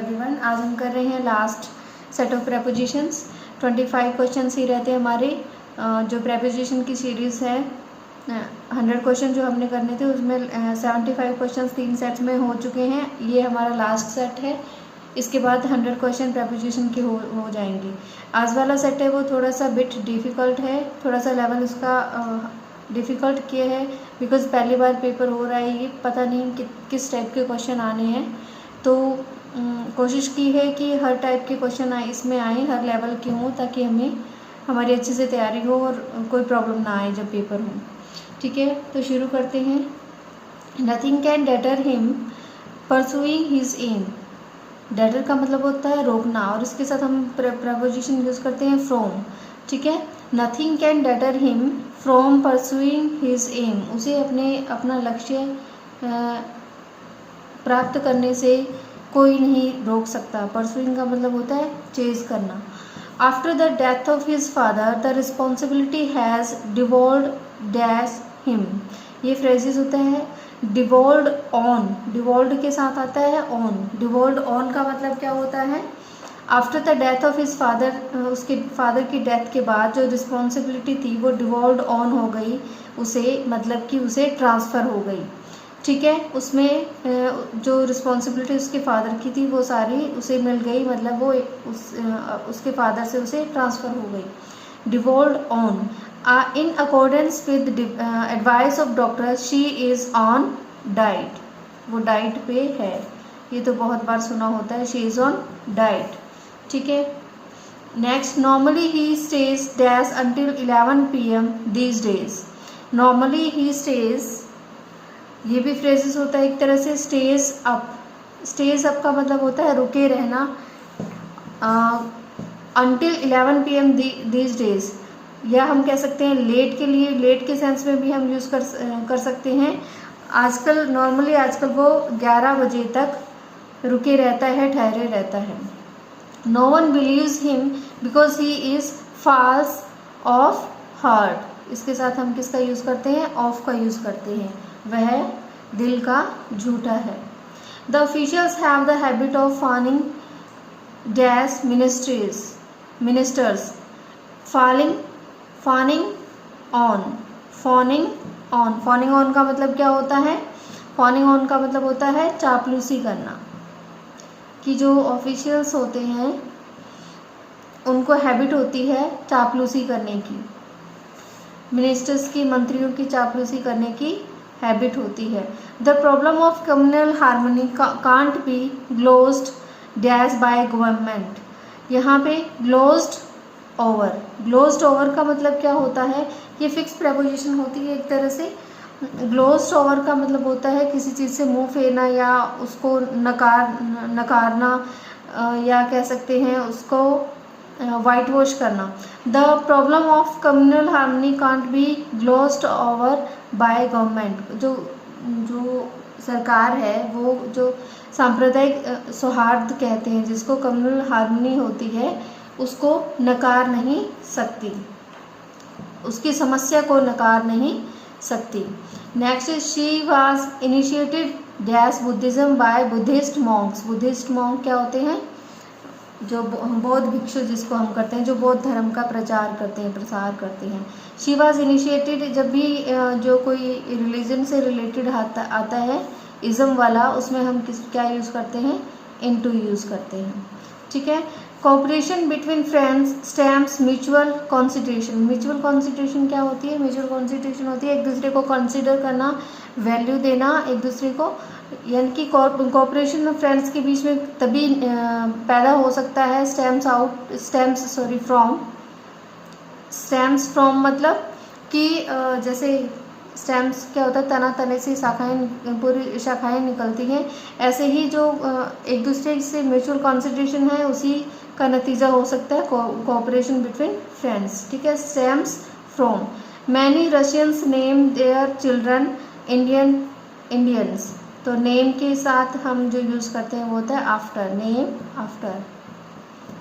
Everyone. आज हम कर रहे हैं last set of prepositions. 25 questions ही रहते हैं हमारे। जो प्रेपोजिशन की सीरीज़ है 100 क्वेश्चन जो हमने करने थे उसमें 75 क्वेश्चंस 3 सेट्स में हो चुके हैं। ये हमारा लास्ट सेट है। इसके बाद 100 क्वेश्चन प्रेपोजिशन के हो जाएंगे। आज वाला सेट है वो थोड़ा सा बिट डिफ़िकल्ट है, थोड़ा सा लेवल उसका डिफ़िकल्ट किया है बिकॉज़ पहली बार पेपर हो रहा है। ये पता नहीं किस टाइप के क्वेश्चन आने हैं, तो कोशिश की है कि हर टाइप के क्वेश्चन इसमें आए, हर लेवल के हों, ताकि हमारी अच्छे से तैयारी हो और कोई प्रॉब्लम ना आए जब पेपर हो। ठीक है, तो शुरू करते हैं। Nothing can debtor him pursuing his aim. Debtor का मतलब होता है रोकना, और इसके साथ हम प्रपोजिशन यूज़ करते हैं फ्रॉम। ठीक है, nothing can debtor him from pursuing his aim. उसे अपना लक्ष्य प्राप्त करने से कोई नहीं रोक सकता। परसुइंग का मतलब होता है चेज करना। After the death of his father the responsibility has devolved dash him. ये फ्रेजेस होते हैं डिवॉल्व्ड ऑन। डिवॉल्व्ड के साथ आता है ऑन। डिवॉल्व्ड ऑन का मतलब क्या होता है? After the death of his father, उसके फादर की डेथ के बाद जो रिस्पॉन्सिबिलिटी थी वो डिवॉल्व्ड ऑन हो गई उसे, मतलब कि उसे ट्रांसफ़र हो गई। ठीक है, उसमें जो रिस्पॉन्सिबिलिटी उसके फादर की थी वो सारी उसे मिल गई, मतलब वो उसके फादर से उसे ट्रांसफ़र हो गई। Devolved on. In accordance with advice of doctor she is on diet. वो डाइट पे है। ये तो बहुत बार सुना होता है, शी इज़ ऑन डाइट। ठीक है, next, normally he stage dash until 11 PM these days. Normally he stage, ये भी फ्रेजेस होता है एक तरह से। Stage up. स्टेज अप का मतलब होता है रुके रहना। अंटिल 11 PM दीज डेज, या हम कह सकते हैं लेट के लिए, लेट के सेंस में भी हम यूज़ कर सकते हैं। आजकल नॉर्मली आजकल वो 11 बजे तक रुके रहता है, ठहरे रहता है। No one believes him because he is false of heart. इसके साथ हम किसका यूज़ करते हैं? ऑफ का यूज़ करते हैं। वह दिल का झूठा है। The officials have the habit of phoning dash ministers. Phoning on. Phoning on का मतलब क्या होता है? फॉनिंग ऑन का मतलब होता है चापलूसी करना। कि जो ऑफिशियल्स होते हैं उनको हैबिट होती है चापलूसी करने की। मिनिस्टर्स की, मंत्रियों की चापलूसी करने की हैबिट होती है। The problem of communal harmony can't be glossed dash by government. यहाँ पे ग्लोज्ड ओवर। ग्लोज्ड ओवर का मतलब क्या होता है? ये फिक्स प्रेपोजिशन होती है एक तरह से। ग्लोज्ड ओवर का मतलब होता है किसी चीज़ से मुंह फेरना, या उसको नकारना, या कह सकते हैं उसको वाइट वॉश करना। The problem of communal harmony can't be glossed over by government. जो सरकार है, वो जो सांप्रदायिक सौहार्द कहते हैं, जिसको कम्युनल हार्मनी होती है, उसको नकार नहीं सकती, उसकी समस्या को नकार नहीं सकती। Next, she was initiated dash Buddhism by Buddhist monks. Buddhist monk क्या होते हैं? जो बौद्ध भिक्षु जिसको हम करते हैं, जो बौद्ध धर्म का प्रसार करते हैं। शी वाज इनिशिएटेड, जब भी जो कोई रिलीजन से रिलेटेड आता है इज़म वाला, उसमें हम क्या यूज़ करते हैं? इनटू यूज़ करते हैं। ठीक है, cooperation between friends stamps mutual consideration. Mutual consideration क्या होती है? म्यूचुअल कॉन्सिडरेशन होती है एक दूसरे को कंसिडर करना, वैल्यू देना एक दूसरे को, यानी कि कोऑपरेशन फ्रेंड्स के बीच में तभी पैदा हो सकता है। स्टेम्स फ्रॉम मतलब कि जैसे स्टेम्स क्या होता है? तना, तने से पूरी शाखाएं निकलती हैं। ऐसे ही जो एक दूसरे से म्यूचुअल कॉन्सिडरेशन है, उसी का नतीजा हो सकता है कोऑपरेशन बिटवीन फ्रेंड्स। ठीक है, stems from. Many Russians name their children Indians. तो नेम के साथ हम जो यूज़ करते हैं वो होता है आफ्टर। Name after.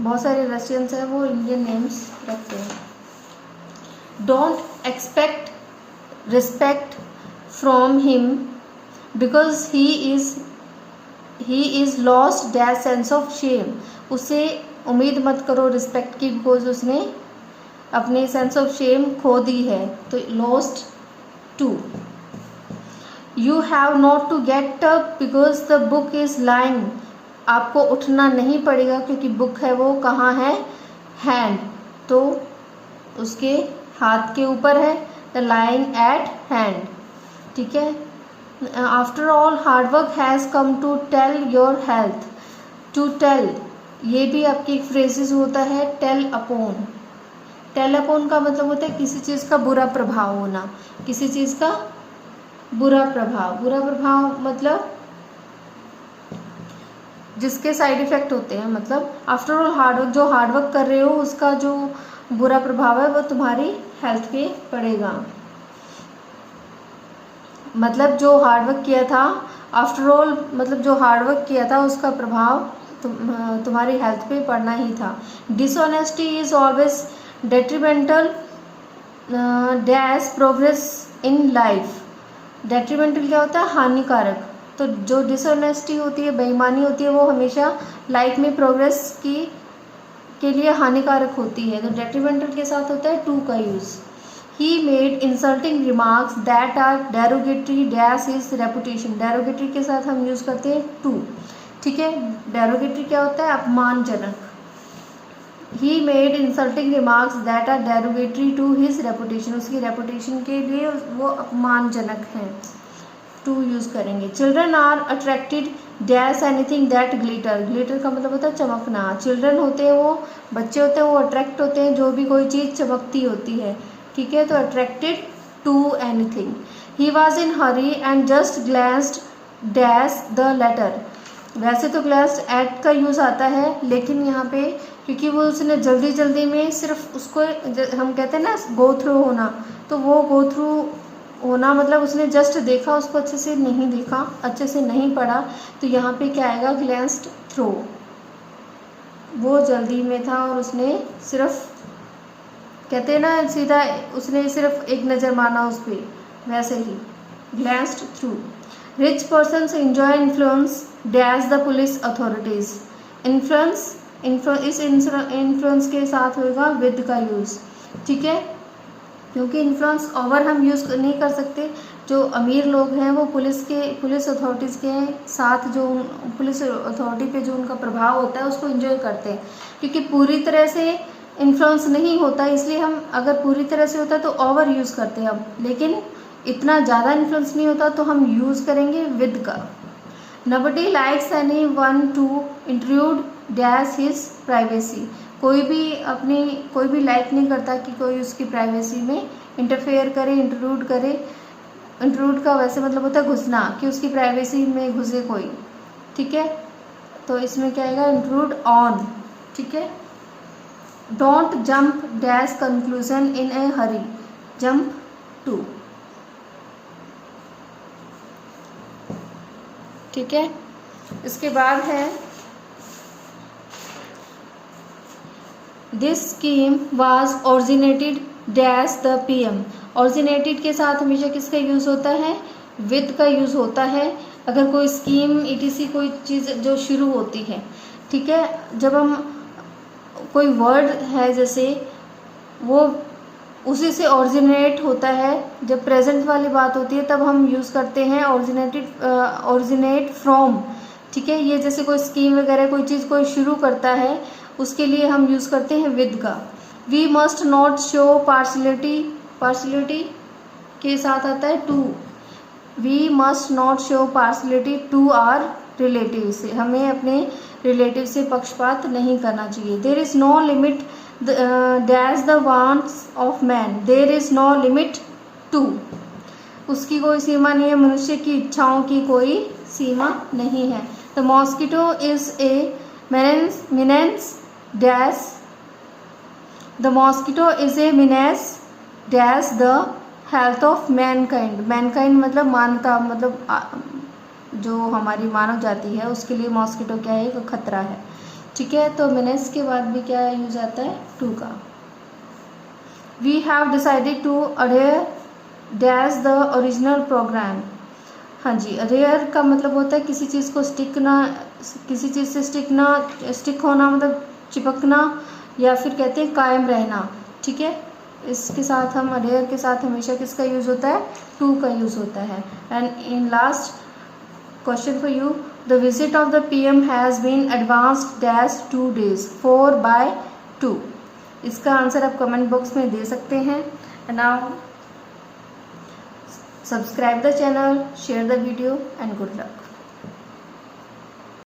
बहुत सारे रशियंस हैं, वो इंडियन नेम्स रखते हैं। Don't expect respect from him because he he is lost dash sense of shame, उसे उम्मीद मत करो रिस्पेक्ट की, बिकॉज उसने अपनी सेंस ऑफ शेम खो दी है, तो lost to. You have not to get up because the book is lying, आपको उठना नहीं पड़ेगा क्योंकि बुक है वो कहाँ है, हैंड, तो उसके हाथ के ऊपर है, द लाइंग एट हैंड, ठीक है। After all hard work has come to tell your health, to tell ये भी आपकी एक फ्रेजेस होता है, टेल अपॉन, टेल अपॉन का मतलब होता है किसी चीज़ का बुरा प्रभाव होना, किसी चीज़ का बुरा प्रभाव, बुरा प्रभाव मतलब जिसके साइड इफ़ेक्ट होते हैं, मतलब आफ्टर ऑल हार्डवर्क, जो हार्डवर्क कर रहे हो उसका जो बुरा प्रभाव है वो तुम्हारी हेल्थ पे पड़ेगा, मतलब जो हार्डवर्क किया था, आफ्टर ऑल मतलब जो हार्डवर्क किया था उसका प्रभाव तुम्हारी हेल्थ पे पड़ना ही था। Dishonesty is always detrimental dash progress in life, detrimental क्या होता है, हानिकारक, तो जो डिसऑनेस्टी होती है, बेईमानी होती है, वो हमेशा लाइफ में प्रोग्रेस के लिए हानिकारक होती है, तो डेट्रीमेंटल के साथ होता है टू का use. He made insulting remarks that are derogatory dash his reputation, derogatory के साथ हम यूज़ करते हैं टू, ठीक है। डेरोगेटरी क्या होता है, अपमानजनक। He made insulting remarks that are derogatory to his reputation, उसकी रेपुटेशन के लिए वो अपमानजनक हैं, टू यूज़ करेंगे। Children are attracted dash anything that glitter, glitter का मतलब होता है चमकना, चिल्ड्रन होते हैं वो बच्चे होते हैं, वो अट्रैक्ट होते हैं जो भी कोई चीज़ चमकती होती है, ठीक है, तो attracted to anything. He was in hurry and just glanced dash the letter, वैसे तो ग्लैंस्ड एट का यूज़ आता है, लेकिन यहाँ पे क्योंकि वो उसने जल्दी जल्दी में सिर्फ उसको, हम कहते हैं ना गो थ्रू होना, तो वो गो थ्रू होना मतलब उसने जस्ट देखा, उसको अच्छे से नहीं देखा, अच्छे से नहीं पढ़ा, तो यहाँ पे क्या आएगा, ग्लैंस्ड थ्रू, वो जल्दी में था और उसने सिर्फ, कहते हैं ना सीधा, उसने सिर्फ एक नज़र मारना उस पर, वैसे ही glanced through. Rich persons enjoy influence dash the police authorities, influence, इस इन्फ्लुएंस के साथ होगा विद का यूज़, ठीक है, क्योंकि इन्फ्लुएंस ओवर हम यूज़ नहीं कर सकते, जो अमीर लोग हैं वो पुलिस अथॉरिटीज़ के साथ, जो पुलिस अथॉरिटी पे जो उनका प्रभाव होता है उसको एंजॉय करते हैं, क्योंकि पूरी तरह से इन्फ्लुएंस नहीं होता, इसलिए हम अगर पूरी तरह से होता तो ओवर यूज़ करते हैं हम, लेकिन इतना ज़्यादा इन्फ्लुएंस नहीं होता तो हम यूज़ करेंगे विद का। Nobody likes any one to intrude dash his privacy, कोई भी लाइक नहीं करता कि कोई उसकी प्राइवेसी में इंटरफेयर करे, इंट्रूड करे। इंट्रूड का वैसे मतलब होता है घुसना, कि उसकी प्राइवेसी में घुसे कोई, ठीक है, तो इसमें क्या आएगा, इंट्रूड ऑन, ठीक है। Don't jump dash conclusion in a hurry, jump to, ठीक है। इसके बाद है this scheme was originated dash the PM, originated के साथ हमेशा किसका यूज़ होता है, विद का यूज़ होता है, अगर कोई स्कीम ईटीसी कोई चीज़ जो शुरू होती है, ठीक है, जब हम कोई वर्ड है जैसे वो उसी से ओरिजिनेट होता है, जब प्रेजेंट वाली बात होती है तब हम यूज़ करते हैं ओरिजिनेट फ्रॉम, ठीक है, ये जैसे कोई स्कीम वगैरह कोई चीज़ कोई शुरू करता है उसके लिए हम यूज़ करते हैं विद का। We must not show partiality, partiality के साथ आता है to, we must not show partiality to our relative से, हमें अपने रिलेटिव से पक्षपात नहीं करना चाहिए। There is no limit dash the wants of man, there is no limit to, उसकी कोई सीमा नहीं है, मनुष्य की इच्छाओं की कोई सीमा नहीं है। The mosquito is a menace dash, the mosquito is a menace dash the health of Mankind, Mankind मतलब मानवता, मतलब जो हमारी मानव जाति है उसके लिए मॉस्किटो क्या है, एक खतरा है, ठीक है। तो menace के बाद भी क्या यूज आता है, टू का। We have decided to adhere dash the original programme, हाँ जी, रेयर का मतलब होता है किसी चीज़ को किसी चीज़ से स्टिक होना, मतलब चिपकना, या फिर कहते हैं कायम रहना। ठीक है, इसके साथ हम रेयर के साथ हमेशा किसका यूज़ होता है, टू का यूज़ होता है। And in last question for you, the visit of the PM has been advanced dash 2 days 4/2। इसका आंसर आप कमेंट बॉक्स में दे सकते हैं। And now subscribe the channel, share the video, and good luck.